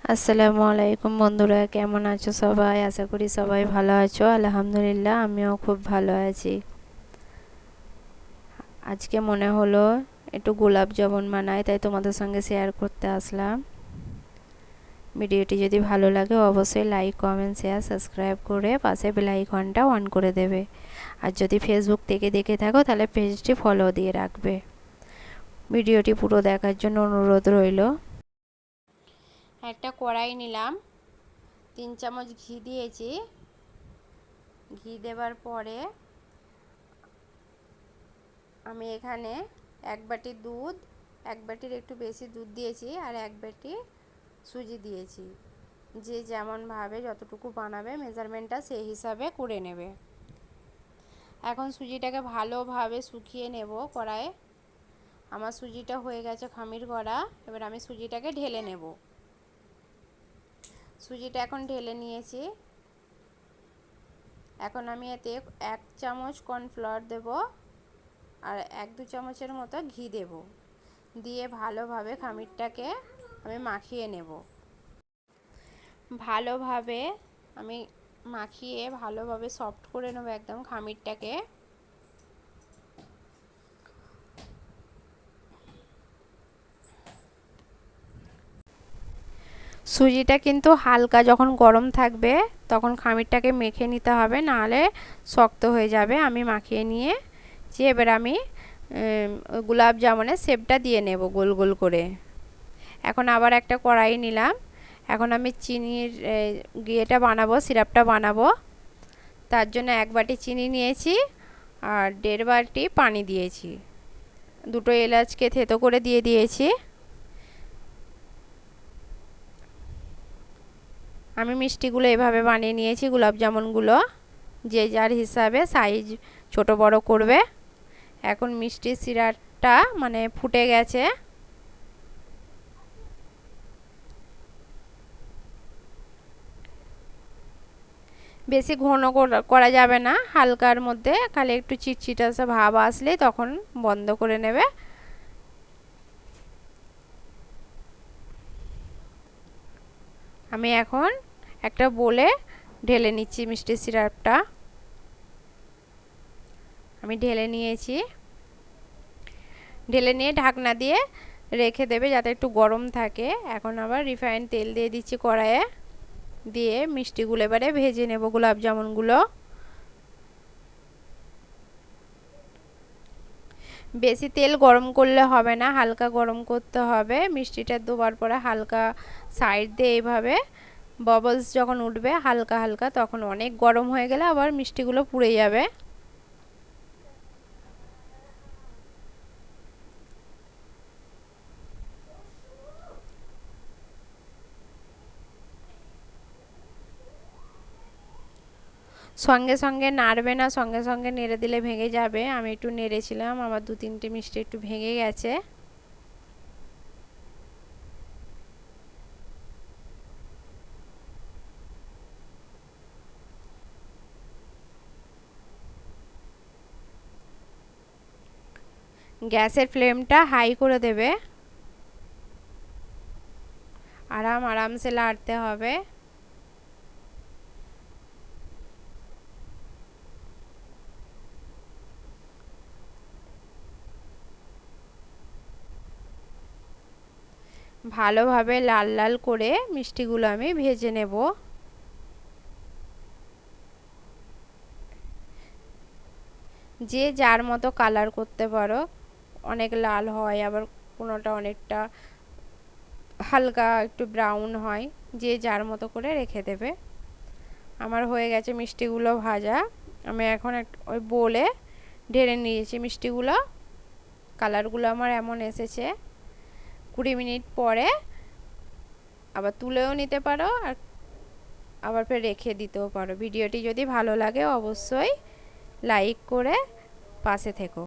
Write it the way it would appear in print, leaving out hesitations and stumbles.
আসসালামু আলাইকুম বন্ধুরা, কেমন আছো সবাই? আশা করি সবাই ভালো আছো। আলহামদুলিল্লাহ, আমিও খুব ভালো আছি। আজকে মনে হলো একটু গোলাপ জামুন বানাই, তাই তোমাদের সঙ্গে শেয়ার করতে আসলাম। ভিডিওটি যদি ভালো লাগে অবশ্যই লাইক, কমেন্ট, শেয়ার, সাবস্ক্রাইব করে পাশে বেল আইকনটা অন করে দেবে। আর যদি ফেসবুক থেকে দেখে থাকো তাহলে পেজটি ফলো দিয়ে রাখবে। ভিডিওটি পুরো দেখার জন্য অনুরোধ রইল। একটা কড়াই নিলাম, 3 চামচ ঘি দিয়েছি। ঘি দেওয়ার পরে আমি এখানে 1 বাটি দুধ, 1 বাটির একটু বেশি দুধ দিয়েছি, আর 1 বাটি সুজি দিয়েছি। যে যেমনভাবে যতটুকু বানাবে মেজারমেন্টটা সেই হিসাবে করে নেবে। এখন সুজিটাকে ভালোভাবে শুকিয়ে নেব কড়াইয়ে। আমার সুজিটা হয়ে গেছে খামির করা। এবার আমি সুজিটাকে ঢেলে নেব। সুজিটা এখন ঢেলে নিয়েছি। এখন আমি এতে 1 চামচ কর্নফ্লাওয়ার দেব, আর 1-2 চামচের মতো ঘি দেব। দিয়ে ভালোভাবে খামিরটাকে আমি মাখিয়ে নেব। ভালোভাবে আমি মাখিয়ে ভালোভাবে সফট করে নেব একদম খামিরটাকে। সুজিটা কিন্তু হালকা যখন গরম থাকবে তখন খামিরটাকে মেখে নিতে হবে, নাহলে শক্ত হয়ে যাবে। আমি মাখিয়ে নিয়ে এবার আমি গোলাপ জামুনের শেপটা দিয়ে নেব গোল গোল করে। এখন আবার একটা কড়াই নিলাম। এখন আমি চিনির ইয়েটা বানাবো, সিরাপটা বানাবো। তার জন্য 1 বাটি চিনি নিয়েছি আর 1.5 বাটি পানি দিয়েছি। 2টো এলাচকে থেতো করে দিয়ে দিয়েছি। আমি মিষ্টিগুলো এভাবে বানিয়ে নিয়েছি, গোলাপ জামুনগুলো যে যার হিসাবে সাইজ ছোট বড় করবে। এখন মিষ্টির সিরাপটা মানে ফুটে গেছে। বেশি ঘন করা যাবে না, হালকার মধ্যে, খালি একটু চিটচিটা ভাব আসলে তখন বন্ধ করে নেবে। আমি এখন একটা বোলে ঢেলে নিচ্ছি মিষ্টির সিরাপটা। আমি ঢেলে নিয়েছি। ঢেলে নিয়ে ঢাকনা দিয়ে রেখে দেবে যাতে একটু গরম থাকে। এখন আবার রিফাইন তেল দিয়ে দিচ্ছি কড়াইয়ে। দিয়ে মিষ্টিগুলো এবারে ভেজে নেব, গোলাপ জামুনগুলো। বেশি তেল গরম করলে হবে না, হালকা গরম করতে হবে। মিষ্টিটা দেওয়ার পরে হালকা সাইড দিয়ে এইভাবে বাবলস যখন উঠবে হালকা হালকা, তখন অনেক গরম হয়ে গেলে আবার মিষ্টিগুলো পুড়ে যাবে। সঙ্গে সঙ্গে নাড়বে না, সঙ্গে সঙ্গে নেড়ে দিলে ভেঙে যাবে। আমি একটু নেড়েছিলাম, আবার 2-3টে মিষ্টি একটু ভেঙে গেছে। গ্যাসের ফ্লেমটা হাই করে দেবে। আরামসে নাড়তে হবে। ভালোভাবে লাল লাল করে মিষ্টিগুলো আমি ভেজে নেব। যে যার মতো কালার করতে পারো, অনেক লাল হয়, আবার কোনোটা অনেকটা হালকা একটু ব্রাউন হয়, যে যার মতো করে রেখে দেবে। আমার হয়ে গেছে মিষ্টিগুলো ভাজা। আমি এখন ওই বোলে ঢেলে নিয়েছি মিষ্টিগুলো। কালারগুলো আমার এমন এসেছে। 20 মিনিট পরে আবার তুলেও নিতে পারো, আর আবার ফের রেখে দিতেও পারো। ভিডিওটি যদি ভালো লাগে অবশ্যই লাইক করে পাশে থেকো।